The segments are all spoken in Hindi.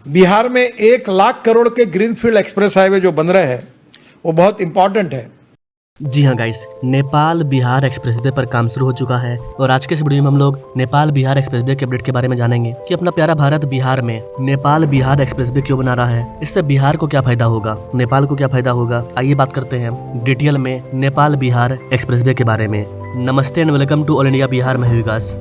बिहार में 1 लाख करोड़ के ग्रीनफील्ड एक्सप्रेस हाईवे जो बन रहे हैं वो बहुत इंपॉर्टेंट है। जी हाँ गाइस, नेपाल बिहार एक्सप्रेसवे पर काम शुरू हो चुका है और आज के इस वीडियो में हम लोग नेपाल बिहार एक्सप्रेसवे के अपडेट के बारे में जानेंगे कि अपना प्यारा भारत बिहार में नेपाल बिहार एक्सप्रेसवे क्यों बना रहा है, इससे बिहार को क्या फायदा होगा, नेपाल को क्या फायदा होगा। आइए बात करते हैं डिटेल में नेपाल बिहार एक्सप्रेसवे के बारे में। नमस्ते and welcome to all India Bihar में विकास।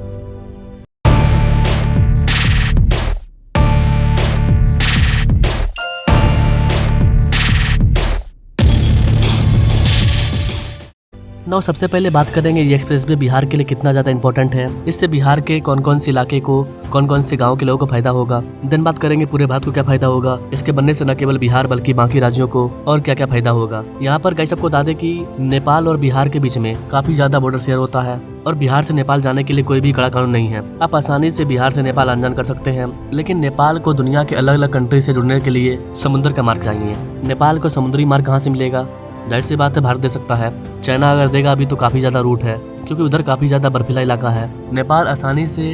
सबसे पहले बात करेंगे ये एक्सप्रेसवे बिहार के लिए कितना ज़्यादा इंपॉर्टेंट है, इससे बिहार के कौन कौन से इलाके को, कौन कौन से गांव के लोगों को फायदा होगा। देन बात करेंगे पूरे भारत को क्या फायदा होगा, इसके बनने से न केवल बिहार बल्कि बाकी राज्यों को और क्या क्या फायदा होगा। यहाँ पर गाइस सबको बता दें कि नेपाल और बिहार के बीच में काफी ज्यादा बॉर्डर शेयर होता है और बिहार से नेपाल जाने के लिए कोई भी कड़ा कानून नहीं है। आप आसानी से बिहार से नेपाल आन जान कर सकते हैं, लेकिन नेपाल को दुनिया के अलग अलग कंट्री से जुड़ने के लिए समुद्र का मार्ग चाहिए। नेपाल को समुद्री मार्ग कहाँ से मिलेगा? जाहिर सी बात है भारत दे सकता है, चाइना अगर देगा अभी तो काफी ज्यादा रूट है क्योंकि उधर काफी ज्यादा बर्फीला इलाका है। नेपाल आसानी से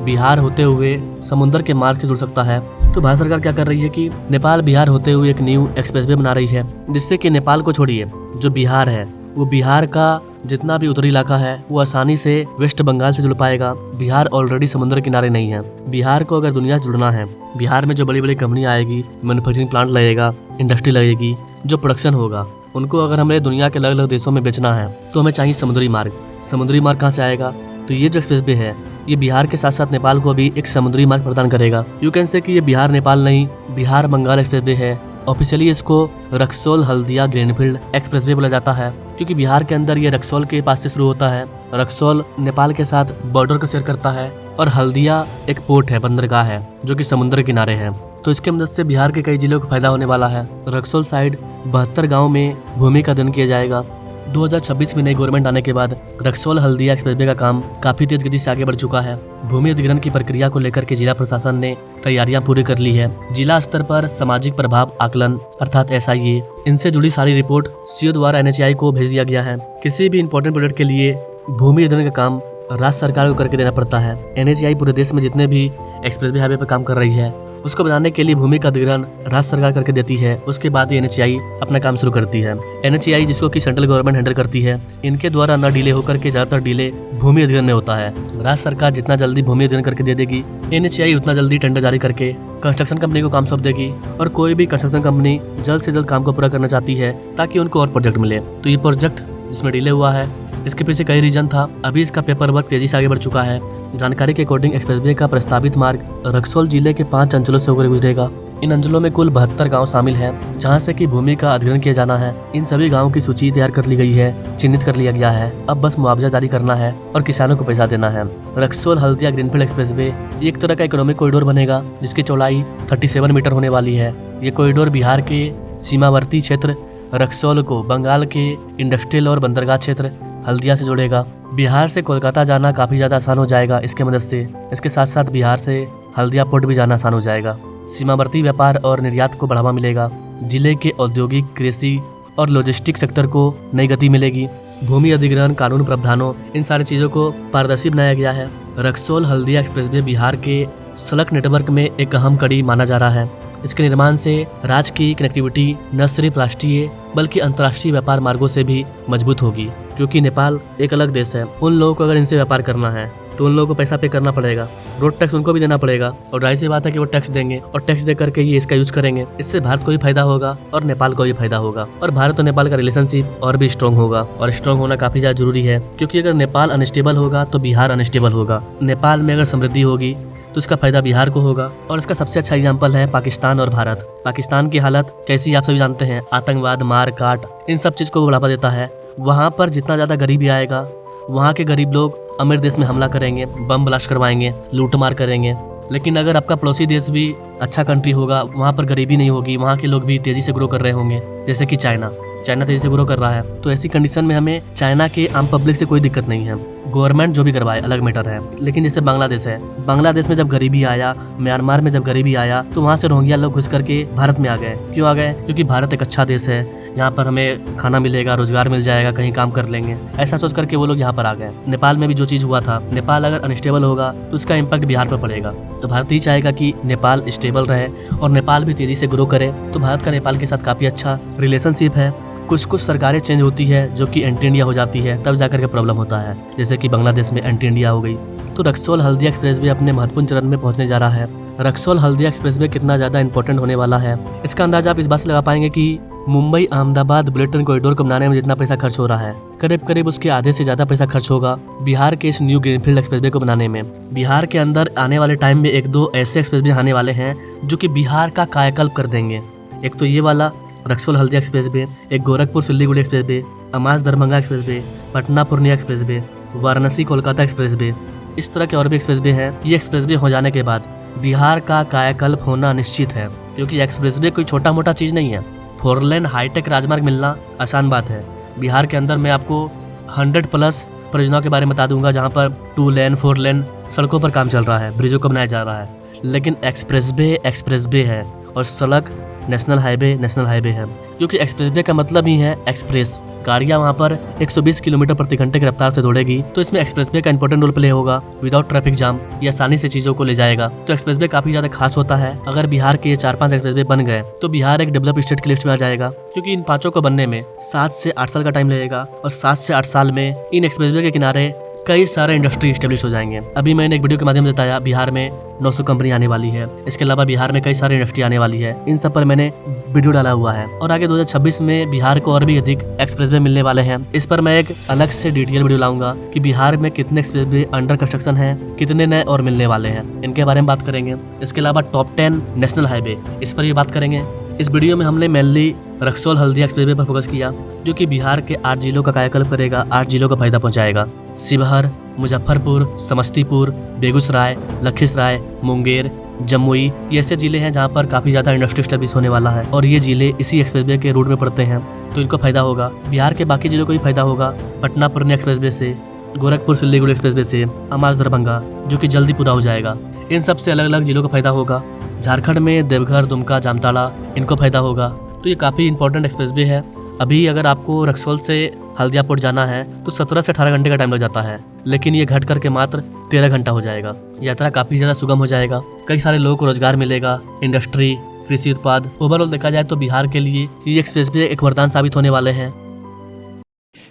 बिहार होते हुए समुद्र के मार्ग से जुड़ सकता है। तो भारत सरकार क्या कर रही है कि नेपाल बिहार होते हुए एक न्यू एक्सप्रेसवे बना रही है, जिससे कि नेपाल को छोड़िए जो बिहार है वो बिहार का जितना भी उत्तरी इलाका है वो आसानी से वेस्ट बंगाल से जुड़ पाएगा। बिहार ऑलरेडी समुद्र किनारे नहीं है। बिहार को अगर दुनिया से जुड़ना है, बिहार में जो बड़ी बड़ी कंपनी आएगी, मैन्युफैक्चरिंग प्लांट लगेगा, इंडस्ट्री लगेगी, जो प्रोडक्शन होगा, उनको अगर हमें दुनिया के अलग अलग देशों में बेचना है तो हमें चाहिए समुद्री मार्ग। समुद्री मार्ग कहाँ से आएगा? तो ये जो एक्सप्रेसवे है ये बिहार के साथ साथ नेपाल को भी एक समुद्री मार्ग प्रदान करेगा। यू कैन से कि ये बिहार नेपाल नहीं, बिहार बंगाल एक्सप्रेसवे है। ऑफिशियली इसको रक्सौल हल्दिया ग्रीनफील्ड एक्सप्रेसवे बोला जाता है क्योंकि बिहार के अंदर ये रक्सौल के पास से शुरू होता है। रक्सौल नेपाल के साथ बॉर्डर को शेयर करता है और हल्दिया एक पोर्ट है, बंदरगाह है जो कि समुद्र किनारे है। तो इसके मदद से बिहार के कई जिलों को फायदा होने वाला है। रक्सौल साइड 72 गाँव में भूमि का अधिग्रहण किया जाएगा। 2026 में नई गवर्नमेंट आने के बाद रक्सौल हल्दिया एक्सप्रेसवे का काम काफी तेज गति से आगे बढ़ चुका है। भूमि अधिग्रहण की प्रक्रिया को लेकर के जिला प्रशासन ने तैयारियां पूरी कर ली है। जिला स्तर पर सामाजिक प्रभाव आकलन अर्थात SIA, इनसे जुड़ी सारी रिपोर्ट CO द्वारा NHAI को भेज दिया गया है। किसी भी इंपॉर्टेंट प्रोजेक्ट के लिए भूमि अधिग्रहण का काम राज्य सरकार को करके देना पड़ता है। NHAI पूरे देश में जितने भी एक्सप्रेसवे हाईवे पर काम कर रही है उसको बनाने के लिए भूमि का अधिग्रहण राज्य सरकार करके देती है। उसके बाद ही NHAI अपना काम शुरू करती है। NHAI जिसको कि सेंट्रल गवर्नमेंट हैंडल करती है, इनके द्वारा न डिले होकर के ज्यादातर डिले भूमि अधिग्रहण में होता है। राज्य सरकार जितना जल्दी भूमि अधिग्रहण करके दे देगी, NHAI उतना जल्दी टेंडर जारी करके कंस्ट्रक्शन कंपनी को काम सौंप देगी। और कोई भी कंस्ट्रक्शन कंपनी जल्द से जल्द काम को पूरा करना चाहती है ताकि उनको और प्रोजेक्ट मिले। तो ये प्रोजेक्ट जिसमें डिले हुआ है इसके पीछे कई रीजन था। अभी इसका पेपर वर्क तेजी से आगे बढ़ चुका है। जानकारी के अकॉर्डिंग एक्सप्रेसवे का प्रस्तावित मार्ग रक्सौल जिले के 5 अंचलों से होकर गुजरेगा। इन अंचलों में कुल 72 गांव शामिल हैं, जहां से कि भूमि का अधिग्रहण किया जाना है। इन सभी गांवों की सूची तैयार कर ली गई है, चिन्हित कर लिया गया है। अब बस मुआवजा जारी करना है और किसानों को पैसा देना है। रक्सौल हल्दिया ग्रीनफील्ड एक्सप्रेसवे एक तरह का इकोनॉमिक कॉरिडोर बनेगा जिसकी चौड़ाई 37 मीटर होने वाली है। ये कॉरिडोर बिहार के सीमावर्ती क्षेत्र रक्सौल को बंगाल के इंडस्ट्रियल और बंदरगाह क्षेत्र हल्दिया से जोड़ेगा। बिहार से कोलकाता जाना काफी ज्यादा आसान हो जाएगा इसके मदद से। इसके साथ साथ बिहार से हल्दिया पोर्ट भी जाना आसान हो जाएगा। सीमावर्ती व्यापार और निर्यात को बढ़ावा मिलेगा। जिले के औद्योगिक, कृषि और लॉजिस्टिक सेक्टर को नई गति मिलेगी। भूमि अधिग्रहण, कानून प्रावधानों, इन सारी चीजों को पारदर्शी बनाया गया है। रक्सौल हल्दिया एक्सप्रेसवे बिहार के सड़क नेटवर्क में एक अहम कड़ी माना जा रहा है। इसके निर्माण से राज्य की कनेक्टिविटी न सिर्फ राष्ट्रीय बल्कि अंतर्राष्ट्रीय व्यापार मार्गों से भी मजबूत होगी, क्योंकि नेपाल एक अलग देश है। उन लोगों को अगर इनसे व्यापार करना है तो उन लोगों को पैसा पे करना पड़ेगा, रोड टैक्स उनको भी देना पड़ेगा और जाहिर सी बात है कि वो टैक्स देंगे और टैक्स दे करके ये इसका यूज करेंगे। इससे भारत को भी फायदा होगा और नेपाल को भी फायदा होगा और भारत और नेपाल का रिलेशनशिप और भी स्ट्रॉन्ग होगा। और स्ट्रॉन्ग होना काफी ज्यादा जरूरी है, क्योंकि अगर नेपाल अनस्टेबल होगा तो बिहार अनस्टेबल होगा। नेपाल में अगर समृद्धि होगी तो इसका फायदा बिहार को होगा। और इसका सबसे अच्छा एग्जाम्पल है पाकिस्तान और भारत। पाकिस्तान की हालत कैसी आप सभी जानते हैं, आतंकवाद, मार काट, इन सब चीज को बढ़ावा देता है। वहाँ पर जितना ज्यादा गरीबी आएगा, वहाँ के गरीब लोग अमीर देश में हमला करेंगे, बम ब्लास्ट करवाएंगे, लूट मार करेंगे। लेकिन अगर आपका पड़ोसी देश भी अच्छा कंट्री होगा, वहाँ पर गरीबी नहीं होगी, वहाँ के लोग भी तेजी से ग्रो कर रहे होंगे, जैसे कि चाइना तेजी से ग्रो कर रहा है। तो ऐसी कंडीशन में हमें चाइना के आम पब्लिक से कोई दिक्कत नहीं है। गवर्नमेंट जो भी करवाए अलग मैटर है, लेकिन जैसे बांग्लादेश है, बांग्लादेश में जब गरीबी आया, म्यांमार में जब गरीबी आया, तो वहाँ से रोहिंग्या लोग घुस करके भारत में आ गए। क्यों आ गए? क्योंकि भारत एक अच्छा देश है, यहाँ पर हमें खाना मिलेगा, रोजगार मिल जाएगा, कहीं काम कर लेंगे, ऐसा सोच करके वो लोग यहाँ पर आ गए। नेपाल में भी जो चीज हुआ था, नेपाल अगर अनस्टेबल होगा तो उसका इम्पैक्ट बिहार पर पड़ेगा। तो भारत ही चाहेगा कि नेपाल स्टेबल रहे और नेपाल भी तेजी से ग्रो करे। तो भारत का नेपाल के साथ काफी अच्छा रिलेशनशिप है। कुछ सरकारें चेंज होती है जो कि एंटी इंडिया हो जाती है, तब जाकर के प्रॉब्लम होता है, जैसे कि बांग्लादेश में एंटी इंडिया हो गई। तो रक्सौल हल्दिया एक्सप्रेसवे अपने महत्वपूर्ण चरण में पहुंचने जा रहा है। रक्सौल हल्दिया एक्सप्रेसवे कितना ज्यादा इंपॉर्टेंट होने वाला है, इसका अंदाजा आप इस बात से लगा पाएंगे कि Mumbai Ahmedabad bullet train corridor को बनाने में जितना पैसा खर्च हो रहा है, करीब करीब उसके आधे से ज्यादा पैसा खर्च होगा बिहार के इस न्यू ग्रीनफील्ड एक्सप्रेसवे को बनाने में। बिहार के अंदर आने वाले टाइम में एक दो ऐसे एक्सप्रेसवे आने वाले हैं जो कि बिहार का कायाकल्प कर देंगे। एक तो ये वाला रक्सौल हल्दिया एक्सप्रेसवे, एक Gorakhpur Siliguri expressway, Amas Darbhanga expressway, Patna Purnia expressway, Varanasi Kolkata expressway, इस तरह के और भी एक्सप्रेसवे हैं। ये एक्सप्रेसवे हो जाने के बाद बिहार का कायाकल्प होना निश्चित है, क्योंकि एक्सप्रेसवे कोई छोटा मोटा चीज नहीं है। 4 लेन हाईटेक राजमार्ग मिलना आसान बात है। बिहार के अंदर मैं आपको 100+ परियोजनाओं के बारे में बता दूंगा, जहाँ पर 2 लेन 4 लेन सड़कों पर काम चल रहा है, ब्रिजों को बनाया जा रहा है, लेकिन एक्सप्रेसवे है और सड़क नेशनल हाईवे है, क्योंकि एक्सप्रेसवे का मतलब ही है एक्सप्रेस। गाड़ियाँ वहाँ पर 120 किलोमीटर प्रति घंटे की रफ्तार से दौड़ेगी, तो इसमें एक्सप्रेसवे का इंपॉर्टेंट रोल प्ले होगा। विदाउट ट्रैफिक जाम ये आसानी से चीजों को ले जाएगा। तो एक्सप्रेसवे काफी ज्यादा खास होता है। अगर बिहार के ये 4-5 एक्सप्रेसवे बन गए तो बिहार एक डेवलप स्टेट की लिस्ट में आ जाएगा, क्योंकि इन 5 को बनने में 7 से 8 साल का टाइम लगेगा और 7 से 8 साल में इन एक्सप्रेसवे के किनारे कई सारे इंडस्ट्री स्टेब्लिश हो जाएंगे। अभी मैंने एक वीडियो के माध्यम से बताया बिहार में 900 कंपनी आने वाली है। इसके अलावा बिहार में कई सारी इंडस्ट्री आने वाली है। इन सब पर मैंने वीडियो डाला हुआ है और आगे 2026 में बिहार को और भी अधिक एक्सप्रेसवे मिलने वाले हैं। इस पर मैं एक अलग से डिटेल वीडियो लाऊंगा कि बिहार में कितने एक्सप्रेसवे अंडर कंस्ट्रक्शन है, कितने नए और मिलने वाले हैं, इनके बारे में बात करेंगे। इसके अलावा टॉप 10 नेशनल हाईवे, इस पर भी बात करेंगे। इस वीडियो में हमने मेनली रक्सौल हल्दिया एक्सप्रेसवे पर फोकस किया, जो कि बिहार के 8 जिलों का कायाकल्प करेगा, 8 जिलों का फायदा पहुंचाएगा। शिवहर, मुजफ्फरपुर, समस्तीपुर, बेगूसराय, लखीसराय, मुंगेर, जमुई, ये ऐसे जिले हैं जहां पर काफी ज्यादा इंडस्ट्री स्टेब्लिश होने वाला है और ये जिले इसी एक्सप्रेसवे के रूट में पड़ते हैं, तो इनको फायदा होगा। बिहार के बाकी जिलों को भी फायदा होगा, पटना पूर्णिया एक्सप्रेसवे से, गोरखपुर सिल्लीगुड़ी एक्सप्रेसवे से, अमास दरभंगा जो कि जल्दी पूरा हो जाएगा। इन सब से अलग अलग जिलों का फायदा होगा। झारखंड में देवघर, दुमका, जामताड़ा, इनको फायदा होगा। तो ये काफ़ी इंपॉर्टेंट एक्सप्रेसवे है। अभी अगर आपको रक्सौल से हल्दिया पोर्ट जाना है तो 17 से 18 घंटे का टाइम लग जाता है, लेकिन ये घट करके मात्र 13 घंटा हो जाएगा। यात्रा काफ़ी ज़्यादा सुगम हो जाएगा, कई सारे लोगों को रोजगार मिलेगा, इंडस्ट्री, कृषि उत्पाद। ओवरऑल देखा जाए तो बिहार के लिए ये एक्सप्रेसवे एक वरदान साबित होने वाले हैं।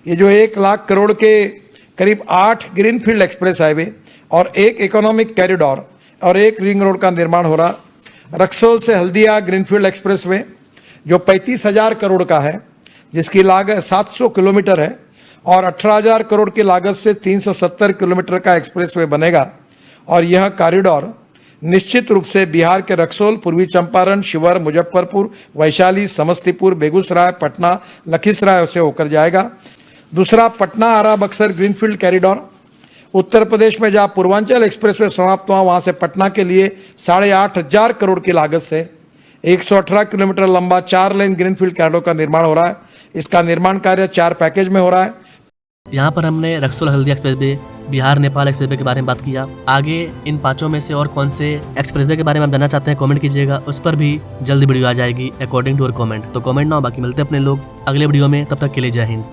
ये जो 1 लाख करोड़ के करीब 8 ग्रीनफील्ड एक्सप्रेस हाईवे और 1 इकोनॉमिक कॉरिडोर और 1 रिंग रोड का निर्माण हो रहा, रक्सौल से हल्दिया ग्रीनफील्ड एक्सप्रेसवे जो 35,000 करोड़ का है, जिसकी लागत 700 किलोमीटर है और 18,000 करोड़ की लागत से 370 किलोमीटर का एक्सप्रेसवे बनेगा। और यह कॉरिडोर निश्चित रूप से बिहार के रक्सौल, पूर्वी चंपारण, शिवहर, मुजफ्फरपुर, वैशाली, समस्तीपुर, बेगूसराय, पटना, लखीसराय से होकर जाएगा। दूसरा, पटना आरा बक्सर ग्रीनफील्ड कॉरिडोर उत्तर प्रदेश में जहाँ पूर्वांचल एक्सप्रेसवे समाप्त हुआ, वहाँ से पटना के लिए 8,500 करोड़ की लागत से 118 किलोमीटर लंबा 4 लेन ग्रीनफील्ड कॉरिडोर का निर्माण हो रहा है। इसका निर्माण कार्य 4 पैकेज में हो रहा है। यहाँ पर हमने रक्सौल हल्दिया एक्सप्रेसवे, बिहार नेपाल एक्सप्रेसवे के बारे में बात किया। आगे इन 5 में से और कौन से एक्सप्रेसवे के बारे में आप जानना चाहते हैं, कमेंट कीजिएगा, उस पर भी जल्दी वीडियो आ जाएगी अकॉर्डिंग टू योर कमेंट। तो कमेंट ना हो, बाकी मिलते हैं अपने लोग अगले वीडियो में, तब तक के लिए जय हिंद।